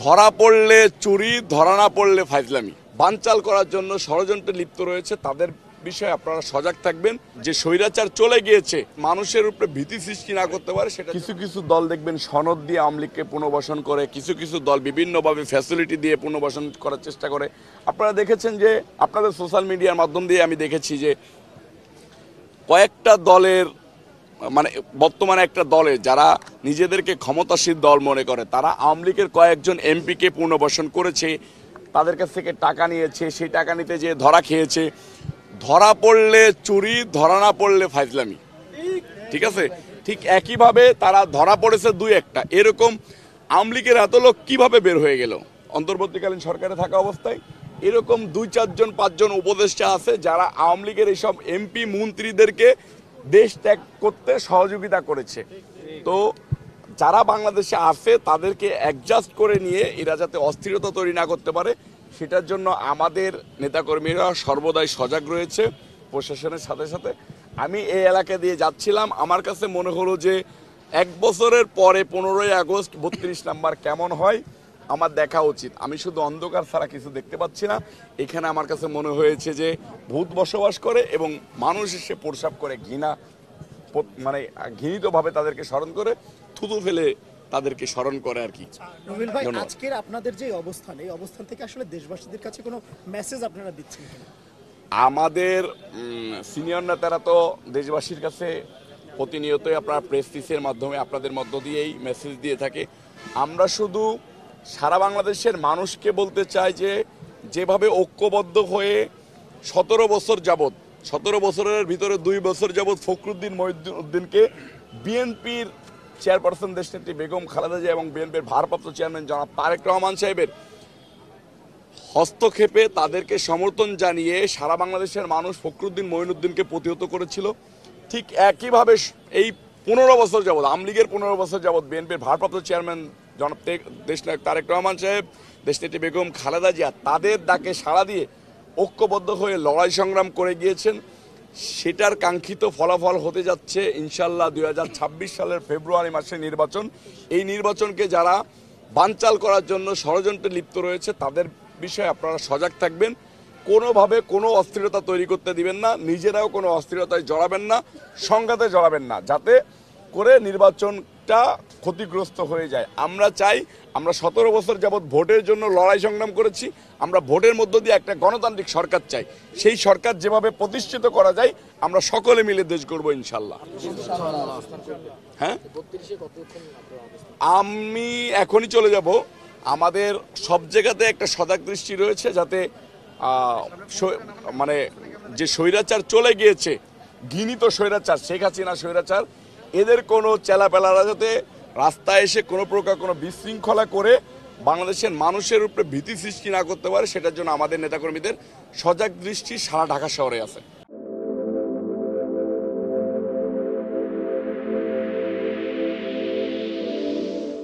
ধরা পড়লে চুরি, ধরা না পড়লে ফাইজলামি। বানচাল করার জন্য ষড়যন্ত্রে লিপ্ত রয়েছে তাদের বিষয়ে আপনারা সজাগ থাকবেন। যে স্বৈরাচার চলে গিয়েছে, মানুষের উপরে ভীতি সৃষ্টি না করতে পারে সেটা। কিছু কিছু দল দেখবেন সনদ দিয়ে আওয়ামী লীগকে পুনর্বাসন করে, কিছু কিছু দল বিভিন্নভাবে ফ্যাসিলিটি দিয়ে পুনর্বাসন করার চেষ্টা করে। আপনারা দেখেছেন যে আপনাদের সোশ্যাল মিডিয়ার মাধ্যম দিয়ে আমি দেখেছি যে কয়েকটা দলের মানে বর্তমানে একটা দলে যারা নিজেদেরকে ক্ষমতাসীন দল মনে করে তারা আওয়ামী লীগের কয়েকজন এমপিকে পুনর্বাসন করেছে, তাদের কাছ থেকে টাকা নিয়েছে, সেই টাকা নিতে যেয়ে ধরা খেয়েছে। ধরা পড়লে চুরি, ধরা না পড়লে ফাইজলামি। ঠিক আছে, ঠিক একইভাবে তারা ধরা পড়েছে দুই একটা। এরকম আওয়ামী লীগের এত লোক কীভাবে বের হয়ে গেল অন্তর্বর্তীকালীন সরকারে থাকা অবস্থায়? এরকম 2-4 জন 5 জন উপদেষ্টা আছে যারা আওয়ামী লীগের এইসব এমপি মন্ত্রীদেরকে দেশ ত্যাগ করতে সহযোগিতা করেছে। তো যারা বাংলাদেশে আছে তাদেরকে অ্যাডজাস্ট করে নিয়ে এরা যাতে অস্থিরতা তৈরি না করতে পারে সেটার জন্য আমাদের নেতাকর্মীরা সর্বদাই সজাগ রয়েছে প্রশাসনের সাথে সাথে। আমি এই এলাকা দিয়ে যাচ্ছিলাম, আমার কাছে মনে হলো যে 1 বছরের পরে 15ই আগস্ট 32 নাম্বার কেমন হয় আমার দেখা উচিত। আমি শুধু অন্ধকার ছাড়া কিছু দেখতে পাচ্ছি না। এখানে আমার কাছে মনে হয়েছে যে ভূত বসবাস করে এবং মানুষ এসে প্রসাব করে ঘৃণা, মানে ঘৃণিতভাবে তাদেরকে স্মরণ করে, থুতু ফেলে তাদেরকে স্মরণ করে আর কি। রুবেল ভাই, আজকের আপনাদের যে অবস্থান, এই অবস্থান থেকে আসলে দেশবাসীদের কাছে কোনো মেসেজ আপনারা দিচ্ছেন কিনা? আমাদের সিনিয়র নেতারা তো দেশবাসীর কাছে প্রতিনিয়তই আপনার প্রেস রিলিজের মাধ্যমে আপনাদের মধ্য দিয়েই মেসেজ দিয়ে থাকে। আমরা শুধু সারা বাংলাদেশের মানুষকে বলতে চাই যে যেভাবে ঐক্যবদ্ধ হয়ে 17 বছর যাবৎ, 17 বছরের ভিতরে 2 বছর যাবৎ ফখরুদ্দিন মহিউদ্দিনকে বিএনপির চেয়ারপারসন দেশনেত্রী বেগম খালেদা জিয়া এবং বিএনপির ভারপ্রাপ্ত চেয়ারম্যান জনাব তারেক রহমান সাহেবের হস্তক্ষেপে তাদেরকে সমর্থন জানিয়ে সারা বাংলাদেশের মানুষ ফখরুদ্দিন মহিউদ্দিনকে প্রতিহত করেছিল, ঠিক একইভাবে এই 15 বছর যাবৎ আওয়ামী লীগের 15 বছর যাবৎ বিএনপির ভারপ্রাপ্ত চেয়ারম্যান জনাব দেশনায়ক তারেক রহমান সাহেব, দেশনেত্রী বেগম খালেদা জিয়া তাদের ডাকে সাড়া দিয়ে ঐক্যবদ্ধ হয়ে লড়াই সংগ্রাম করে গিয়েছেন। সেটার কাঙ্ক্ষিত ফলাফল হতে যাচ্ছে ইনশাল্লাহ 2026 সালের ফেব্রুয়ারি মাসে নির্বাচন। এই নির্বাচনকে যারা বানচাল করার জন্য ষড়যন্ত্রে লিপ্ত রয়েছে তাদের বিষয়ে আপনারা সজাগ থাকবেন। কোনোভাবে কোনো অস্থিরতা তৈরি করতে দিবেন না, নিজেরাও কোনো অস্থিরতায় জড়াবেন না, সংঘাতে জড়াবেন না, যাতে করে নির্বাচনটা ক্ষতিগ্রস্ত হয়ে যায়। আমরা চাই, আমরা 17 বছর যাবৎ ভোটের জন্য লড়াই সংগ্রাম করেছি, আমরা ভোটের মধ্য দিয়ে একটা গণতান্ত্রিক সরকার চাই। সেই সরকার যেভাবে প্রতিষ্ঠিত করা যায় আমরা সকলে মিলে দেশ গড়ব ইনশাল্লাহ। হ্যাঁ, আমি এখনই চলে যাব। আমাদের সব জায়গাতে একটা সজাগ দৃষ্টি রয়েছে যাতে মানে যে স্বৈরাচার চলে গিয়েছে, ঘৃণিত স্বৈরাচার শেখ হাসিনা স্বৈরাচার, এদের কোনো চেলাপেলারা যাতে রাস্তায় এসে কোনো প্রকার কোনো বিশৃঙ্খলা করে বাংলাদেশের মানুষের উপরে ভীতি সৃষ্টি না করতে পারে সেটার জন্য আমাদের নেতাকর্মীদের সজাগ দৃষ্টি সারা ঢাকা শহরে আছে।